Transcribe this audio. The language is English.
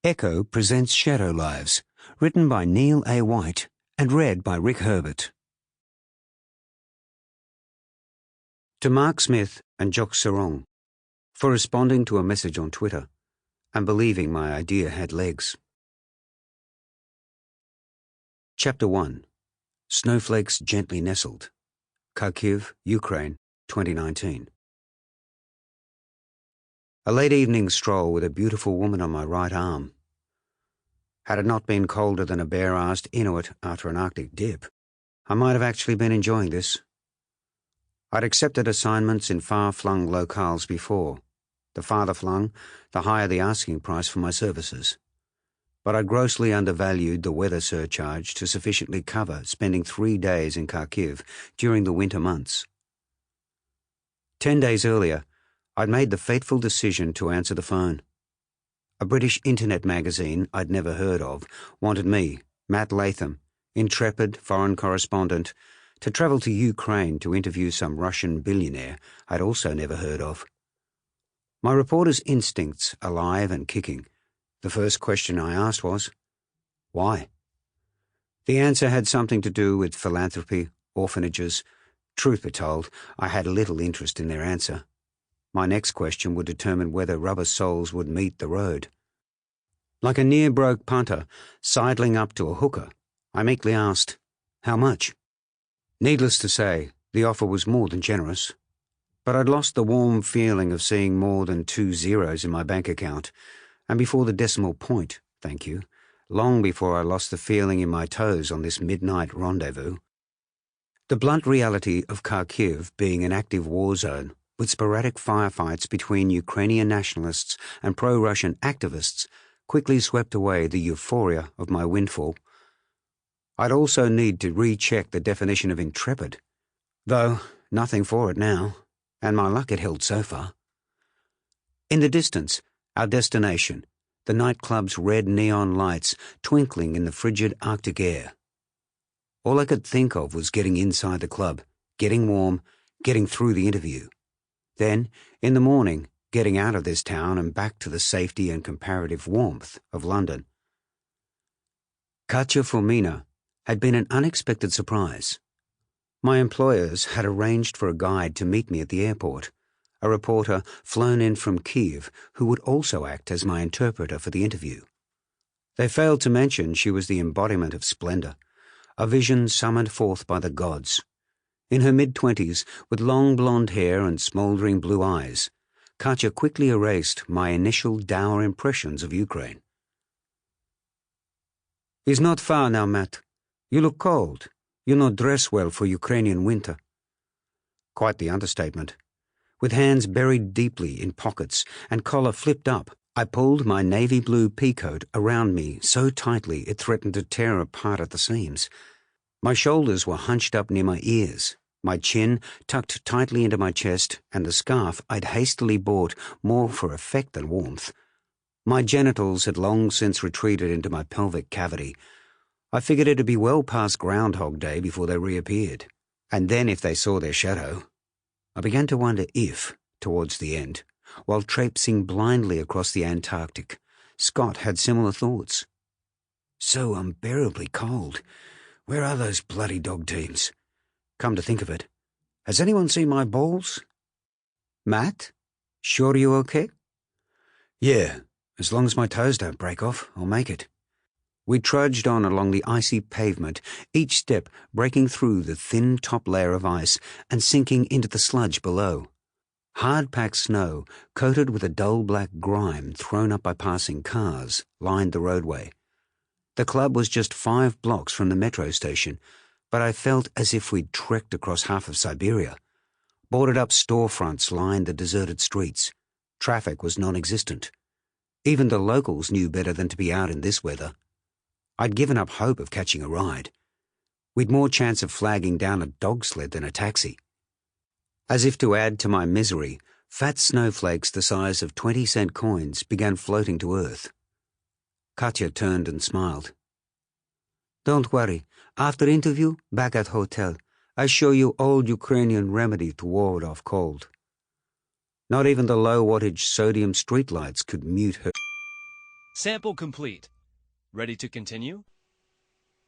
Echo presents Shadow Lives, written by Neil A. White and read by Ric Herbert. To Mark Smith and Jock Sarong, for responding to a message on Twitter and believing my idea had legs. Chapter 1. Snowflakes Gently Nestled. Kharkiv, Ukraine, 2019. A late evening stroll with a beautiful woman on my right arm. Had it not been colder than a bare-arsed Inuit after an Arctic dip, I might have actually been enjoying this. I'd accepted assignments in far-flung locales before. The farther flung, the higher the asking price for my services. But I grossly undervalued the weather surcharge to sufficiently cover spending 3 days in Kharkiv during the winter months. 10 days earlier, I'd made the fateful decision to answer the phone. A British internet magazine I'd never heard of wanted me, Matt Latham, intrepid foreign correspondent, to travel to Ukraine to interview some Russian billionaire I'd also never heard of. My reporter's instincts alive and kicking, the first question I asked was, why? The answer had something to do with philanthropy, orphanages. Truth be told, I had little interest in their answer. My next question would determine whether rubber soles would meet the road. Like a near-broke punter sidling up to a hooker, I meekly asked, how much? Needless to say, the offer was more than generous. But I'd lost the warm feeling of seeing more than 2 zeros in my bank account, and before the decimal point, thank you, long before I lost the feeling in my toes on this midnight rendezvous. The blunt reality of Kharkiv being an active war zone, with sporadic firefights between Ukrainian nationalists and pro-Russian activists, quickly swept away the euphoria of my windfall. I'd also need to recheck the definition of intrepid, though nothing for it now, and my luck had held so far. In the distance, our destination, the nightclub's red neon lights twinkling in the frigid Arctic air. All I could think of was getting inside the club, getting warm, getting through the interview. Then, in the morning, getting out of this town and back to the safety and comparative warmth of London. Katya Fomina had been an unexpected surprise. My employers had arranged for a guide to meet me at the airport, a reporter flown in from Kiev who would also act as my interpreter for the interview. They failed to mention she was the embodiment of splendor, a vision summoned forth by the gods. In her mid-20s, with long blonde hair and smouldering blue eyes, Katya quickly erased my initial dour impressions of Ukraine. "It's not far now, Matt. You look cold. You not dress well for Ukrainian winter." Quite the understatement. With hands buried deeply in pockets and collar flipped up, I pulled my navy blue peacoat around me so tightly it threatened to tear apart at the seams. My shoulders were hunched up near my ears, my chin tucked tightly into my chest, and the scarf I'd hastily bought more for effect than warmth. My genitals had long since retreated into my pelvic cavity. I figured it'd be well past Groundhog Day before they reappeared, and then if they saw their shadow. I began to wonder if, towards the end, while traipsing blindly across the Antarctic, Scott had similar thoughts. So unbearably cold. Where are those bloody dog teams? Come to think of it, has anyone seen my balls? Matt? Sure you okay? Yeah, as long as my toes don't break off, I'll make it. We trudged on along the icy pavement, each step breaking through the thin top layer of ice and sinking into the sludge below. Hard-packed snow, coated with a dull black grime thrown up by passing cars, lined the roadway. The club was just 5 blocks from the metro station, but I felt as if we'd trekked across half of Siberia. Boarded-up storefronts lined the deserted streets. Traffic was non-existent. Even the locals knew better than to be out in this weather. I'd given up hope of catching a ride. We'd more chance of flagging down a dog sled than a taxi. As if to add to my misery, fat snowflakes the size of 20-cent coins began floating to earth. Katya turned and smiled. Don't worry. After interview, back at hotel, I show you old Ukrainian remedy to ward off cold. Not even the low-wattage sodium streetlights could mute her. Sample complete. Ready to continue?